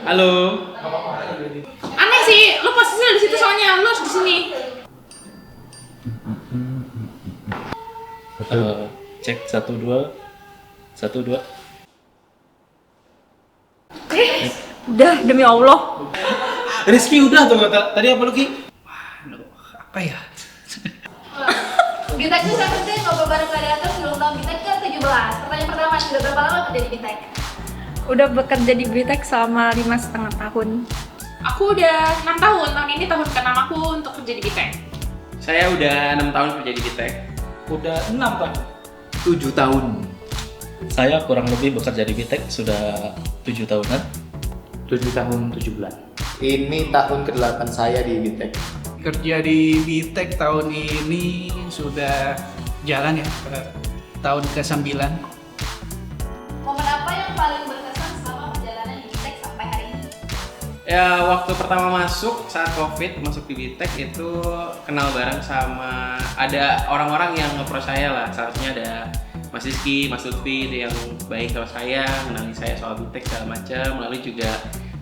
Halo. Aneh sih, lu posisinya di situ soalnya lu harus di sini. Cek 1 2 1 2. Udah demi Allah. Rizky udah tuh tadi apa lu Ki? Waduh, apa ya? Bitek itu saya penting ngobrol bareng kreator sebelum tahun Bitek ke 17. Pertanyaan pertama, sudah berapa lama kerja di Bitek? Udah bekerja di Bitek selama 5,5 tahun. Aku udah 6 tahun, tahun ini tahun ke-6 aku untuk kerja di Bitek. Saya udah 6 tahun kerja di Bitek. Udah 6 Pak. 7 tahun. Saya kurang lebih bekerja di Bitek sudah 7 tahunan. 7 tahun 7 bulan. Ini tahun ke-8 saya di Bitek. Kerja di Bitek tahun ini sudah jalan ya ke tahun ke-9. Momen apa yang paling berkesan selama perjalanan di Bitek sampai hari ini? Ya waktu pertama masuk saat COVID masuk di Bitek itu kenal bareng sama ada orang-orang yang nge-pro saya lah. Salah satunya ada Mas Rizky, Mas Lutfi itu yang baik sama saya, kenalin saya soal Bitek segala macam. Lalu juga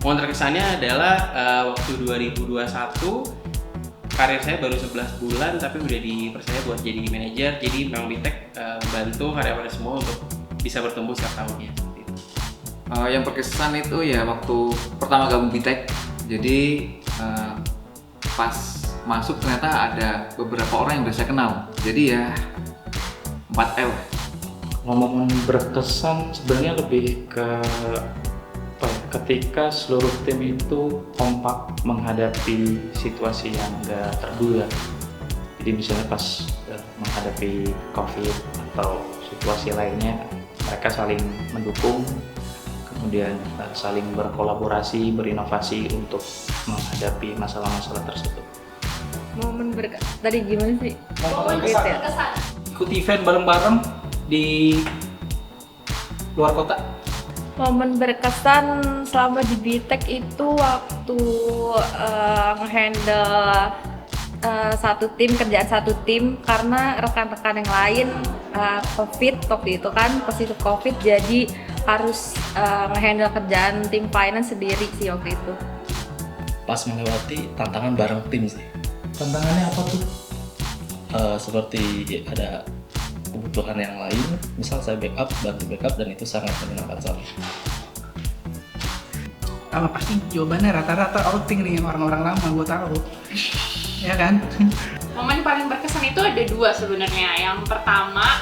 momen terkesannya adalah waktu 2021 karir saya baru 11 bulan tapi udah dipercaya buat jadi manajer. Jadi memang Bitek membantu karyawan semua untuk bisa bertumbuh setiap tahunnya. Yang berkesan itu ya waktu pertama gabung Bitek. Jadi pas masuk ternyata ada beberapa orang yang udah saya kenal. Jadi ya 4L. Momen berkesan sebenarnya lebih ke apa ya, ketika seluruh tim itu kompak menghadapi situasi yang gak terduga. Jadi misalnya pas menghadapi COVID atau situasi lainnya, mereka saling mendukung, kemudian saling berkolaborasi, berinovasi untuk menghadapi masalah-masalah tersebut. Momen tadi gimana sih? Momen Gitu ya? berkesan. Ikut event bareng-bareng di luar kota. Momen berkesan selama di Bitek itu waktu nge-handle kerjaan satu tim karena rekan-rekan yang lain COVID waktu itu kan positif COVID, jadi harus nge-handle kerjaan tim finance sendiri sih waktu itu. Pas melewati tantangan bareng tim sih. Tantangannya apa tuh? Seperti ada kebutuhan yang lain, misal saya bantu backup dan itu sangat menyenangkan sekali. Pasti jawabannya rata-rata outing nih orang-orang lama gue tahu. Ya kan? Momen paling berkesan itu ada 2 sebenarnya. Yang pertama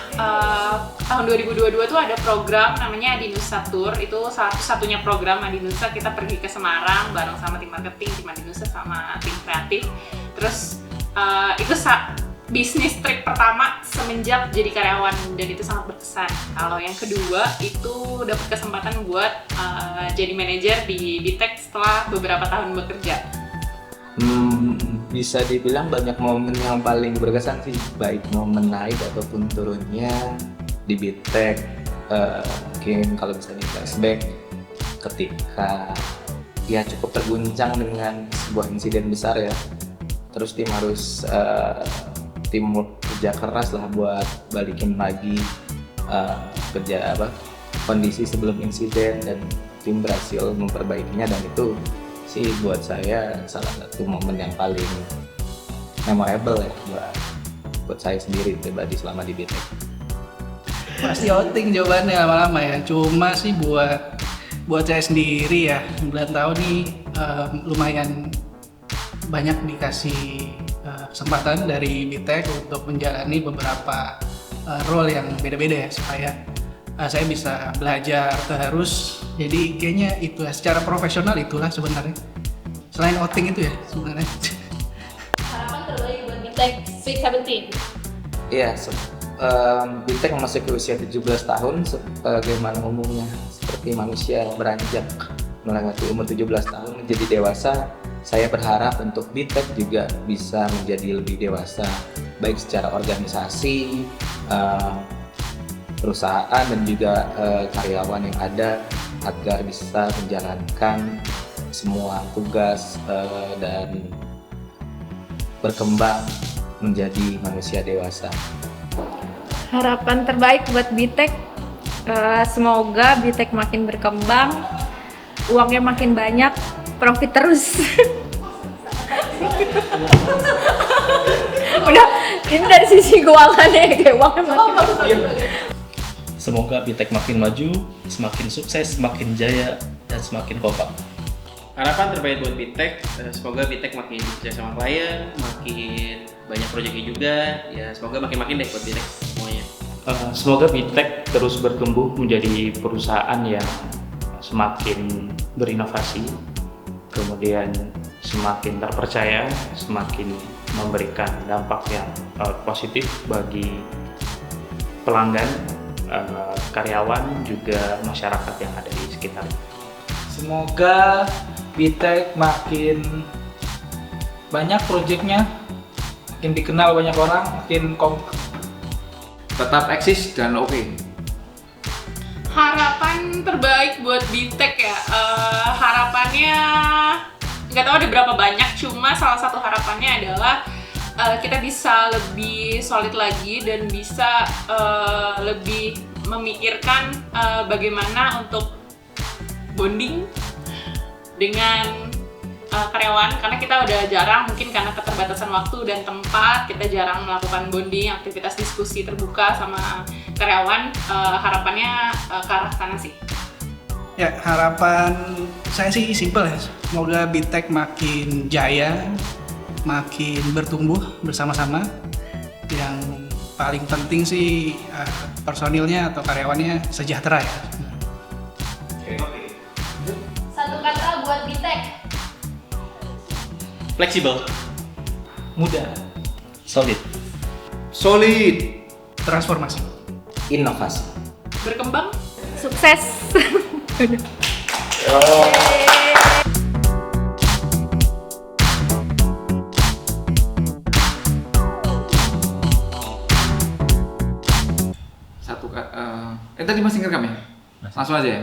tahun 2022 tuh ada program namanya Adinusa Tour. Itu satu-satunya program Adinusa, kita pergi ke Semarang bareng sama tim marketing, tim Adinusa sama tim kreatif. Terus itu bisnis trip pertama semenjak jadi karyawan dan itu sangat berkesan. Kalau yang kedua itu dapat kesempatan buat jadi manajer di Bitek setelah beberapa tahun bekerja. Bisa dibilang banyak momen yang paling berkesan sih, baik momen naik ataupun turunnya di Bitek. Mungkin kalau misalnya flashback ketika ya cukup terguncang dengan sebuah insiden besar ya, terus tim harus tim kerja keras lah buat balikin lagi kondisi sebelum insiden, dan tim berhasil memperbaikinya, dan itu sih buat saya salah satu momen yang paling memorable ya buat saya sendiri pribadi selama di Bitek. Pasti outing jawabannya lama-lama ya. Cuma sih buat saya sendiri ya 9 tahun nih lumayan banyak dikasih kesempatan dari Bitek untuk menjalani beberapa role yang beda-beda ya, supaya saya bisa belajar terus. Jadi kayaknya itu ya, secara profesional itulah sebenarnya. Selain outing itu ya sebenarnya. Harapan terbaik buat Bitek Sweet 17. Iya, Bitek memasuki usia 17 tahun sebagaimana umumnya seperti manusia beranjak melewati umur 17 tahun menjadi dewasa. Saya berharap untuk Bitek juga bisa menjadi lebih dewasa, baik secara organisasi, perusahaan dan juga karyawan yang ada, agar bisa menjalankan semua tugas dan berkembang menjadi manusia dewasa. Harapan terbaik buat Bitek, semoga Bitek makin berkembang, uangnya makin banyak, profit terus. Udah, ini dari sisi keuangannya kayak uangnya makin. Semoga Bitek makin maju, semakin sukses, semakin jaya, dan semakin kompak. Harapan terbaik buat Bitek, semoga Bitek makin percaya sama klien, makin banyak proyeknya juga, ya semoga makin-makin deh buat Bitek semuanya. Semoga Bitek terus bertumbuh menjadi perusahaan yang semakin berinovasi, kemudian semakin terpercaya, semakin memberikan dampak yang positif bagi pelanggan, karyawan, juga masyarakat yang ada di sekitar. Semoga Bitek makin banyak proyeknya, makin dikenal banyak orang, makin kompak. Tetap eksis dan oke. Harapan terbaik buat Bitek ya, harapannya nggak tahu ada berapa banyak, cuma salah satu harapannya adalah kita bisa lebih solid lagi dan bisa lebih memikirkan bagaimana untuk bonding dengan karyawan, karena kita udah jarang, mungkin karena keterbatasan waktu dan tempat, kita jarang melakukan bonding, aktivitas diskusi terbuka sama karyawan. Harapannya ke arah sana sih. Ya, harapan saya sih simpel ya. Semoga Bitek makin jaya, makin bertumbuh bersama-sama. Yang paling penting sih personilnya atau karyawannya sejahtera ya. Satu kata buat Bitek. Fleksibel. Mudah, solid, Solid. Transformasi. Inovasi. Berkembang. Sukses. Tadi masih ngerekam ya? Langsung aja ya?